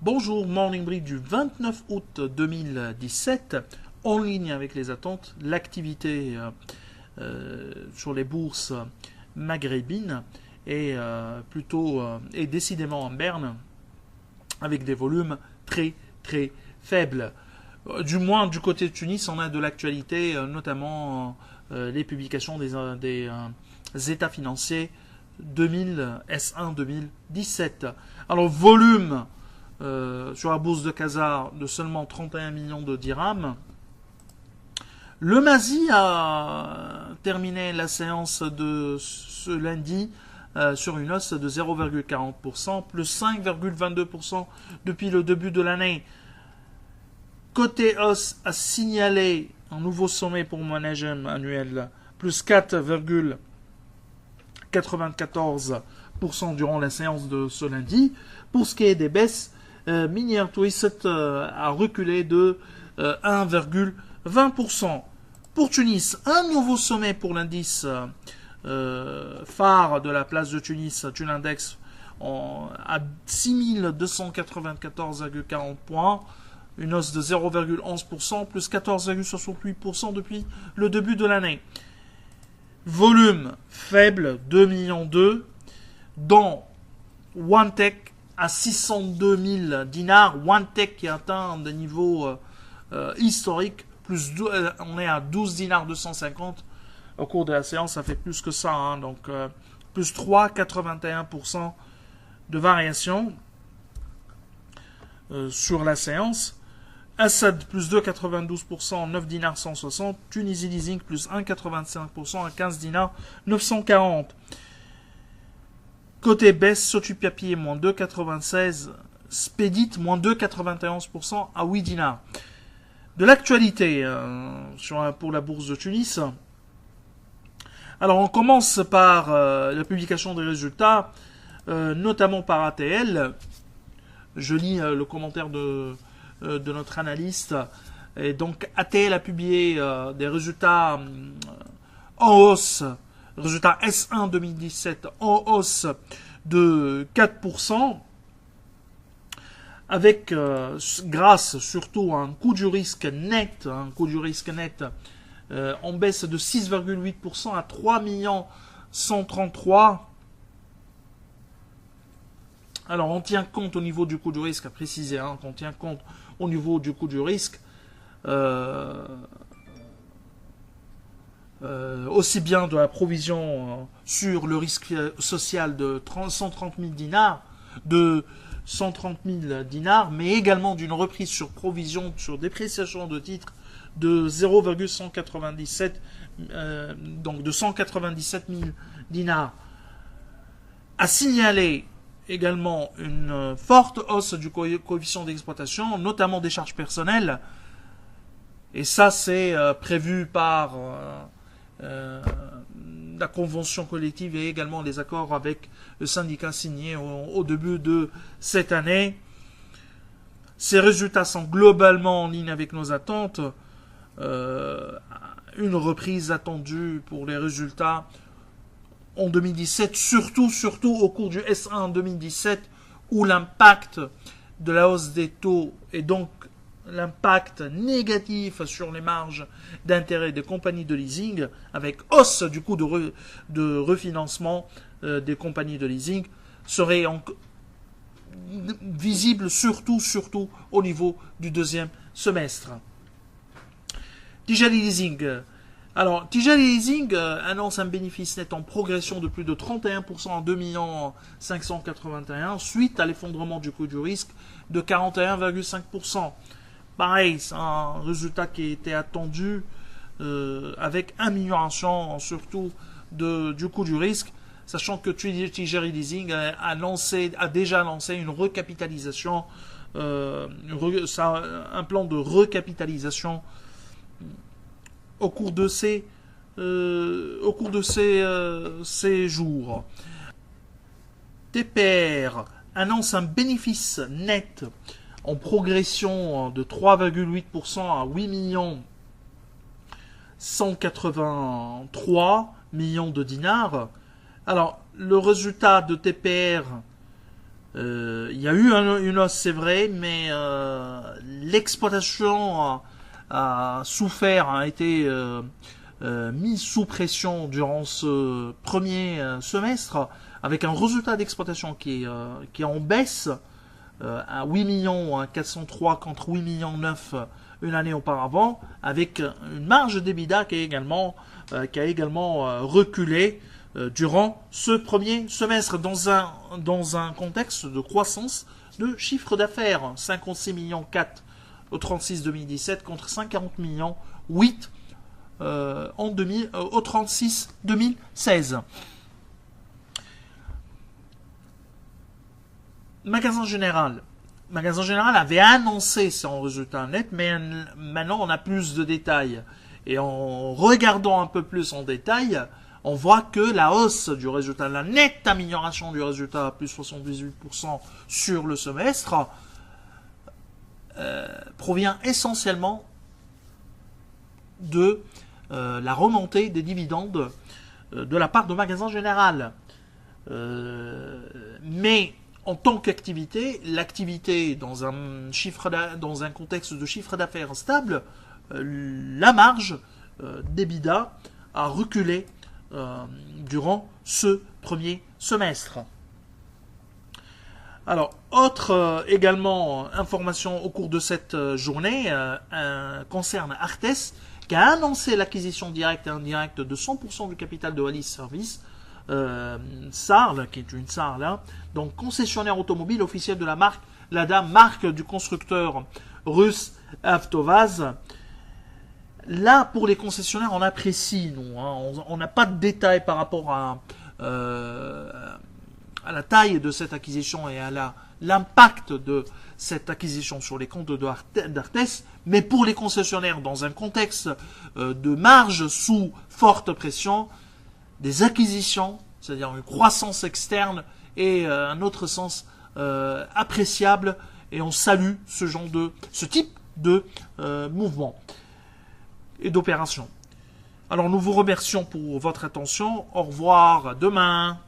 Bonjour, Morning Brief du 29 août 2017, en ligne avec les attentes, l'activité sur les bourses maghrébines est est décidément en berne, avec des volumes très très faibles. Du moins du côté de Tunis, on a de l'actualité, notamment les publications des états financiers 2000 S1 2017. Alors volume sur la bourse de Casa de seulement 31 millions de dirhams. Le Mazi a terminé la séance de ce lundi sur une hausse de 0,40%, plus 5,22% depuis le début de l'année. Côté hausse a signalé un nouveau sommet pour Managem annuel, plus 4,94% durant la séance de ce lundi. Pour ce qui est des baisses, Minière Twist a reculé de 1,20%. Pour Tunis, un nouveau sommet pour l'indice phare de la place de Tunis, Tunindex, à 6294,40 points, une hausse de 0,11%, plus 14,68% depuis le début de l'année. Volume faible, 2,2 millions, dont OneTech à 602 000 dinars. OneTech qui atteint des niveaux historiques, on est à 12 dinars 250. Au cours de la séance, ça fait plus que ça, hein, donc plus 3,81% de variation sur la séance. Assad plus 2,92%, 9 dinars 160. Tunisie Leasing plus 1,85% à 15 dinars 940. Côté baisse, Sotupapier moins 2,96. Spedit moins 2,91% à 8 dinars. De l'actualité pour la bourse de Tunis. Alors on commence par la publication des résultats, notamment par ATL. Je lis le commentaire de notre analyste. Et donc ATL a publié des résultats en hausse, résultats S1 2017 en hausse de 4%, avec grâce surtout à un coût du risque net, en baisse de 6,8% à 3 133 000. Alors, on tient compte au niveau du coût du risque, à préciser, qu'on tient compte au niveau du coût du risque, aussi bien de la provision sur le risque social de 130 000 dinars, mais également d'une reprise sur provision, sur dépréciation de titres de 0,197, donc de 197 000 dinars. À signaler également une forte hausse du coefficient d'exploitation, notamment des charges personnelles. Et ça, c'est prévu par la convention collective et également les accords avec le syndicat signés au début de cette année. Ces résultats sont globalement en ligne avec nos attentes. Une reprise attendue pour les résultats en 2017, surtout au cours du S1 en 2017, où l'impact de la hausse des taux et donc l'impact négatif sur les marges d'intérêt des compagnies de leasing, avec hausse du coût de refinancement des compagnies de leasing, serait visible surtout au niveau du deuxième semestre. Tijari Leasing. Alors, Tijari Leasing annonce un bénéfice net en progression de plus de 31% en 2 581 suite à l'effondrement du coût du risque de 41,5%. Pareil, c'est un résultat qui était attendu avec amélioration surtout du coût du risque, sachant que Tijari Leasing a déjà lancé une recapitalisation, un plan de recapitalisation au cours de ces jours. TPR annonce un bénéfice net en progression de 3,8% à 8 183 millions de dinars. Alors, le résultat de TPR il y a eu une hausse, c'est vrai, mais l'exploitation a souffert, a été mise sous pression durant ce premier semestre, avec un résultat d'exploitation qui est en baisse à 8 millions 403 contre 8 millions 9 une année auparavant, avec une marge d'EBITDA qui a également reculé durant ce premier semestre dans un contexte de croissance de chiffre d'affaires, 56 millions 4 au 36 2017 contre 140 millions 8 au 36 2016. Magasin Général avait annoncé son résultat net, mais maintenant on a plus de détails. Et en regardant un peu plus en détail, on voit que la hausse du résultat, la nette amélioration du résultat, plus 78% sur le semestre, provient essentiellement de la remontée des dividendes de la part de Magasin Général. Mais en tant qu'activité, l'activité dans un contexte de chiffre d'affaires stable, la marge d'EBITDA a reculé durant ce premier semestre. Alors, autre également information au cours de cette journée concerne Artes, qui a annoncé l'acquisition directe et indirecte de 100% du capital de Wallis Service, Sarl, qui est une Sarl, donc concessionnaire automobile officiel de la marque Lada, marque du constructeur russe Avtovaz. Là, pour les concessionnaires, on apprécie, nous, on n'a pas de détails par rapport à la taille de cette acquisition et à l'impact de cette acquisition sur les comptes d'Artes, mais pour les concessionnaires, dans un contexte de marge sous forte pression, des acquisitions, c'est-à-dire une croissance externe et un autre sens appréciable, et on salue ce type de mouvement et d'opération. Alors nous vous remercions pour votre attention. Au revoir, demain.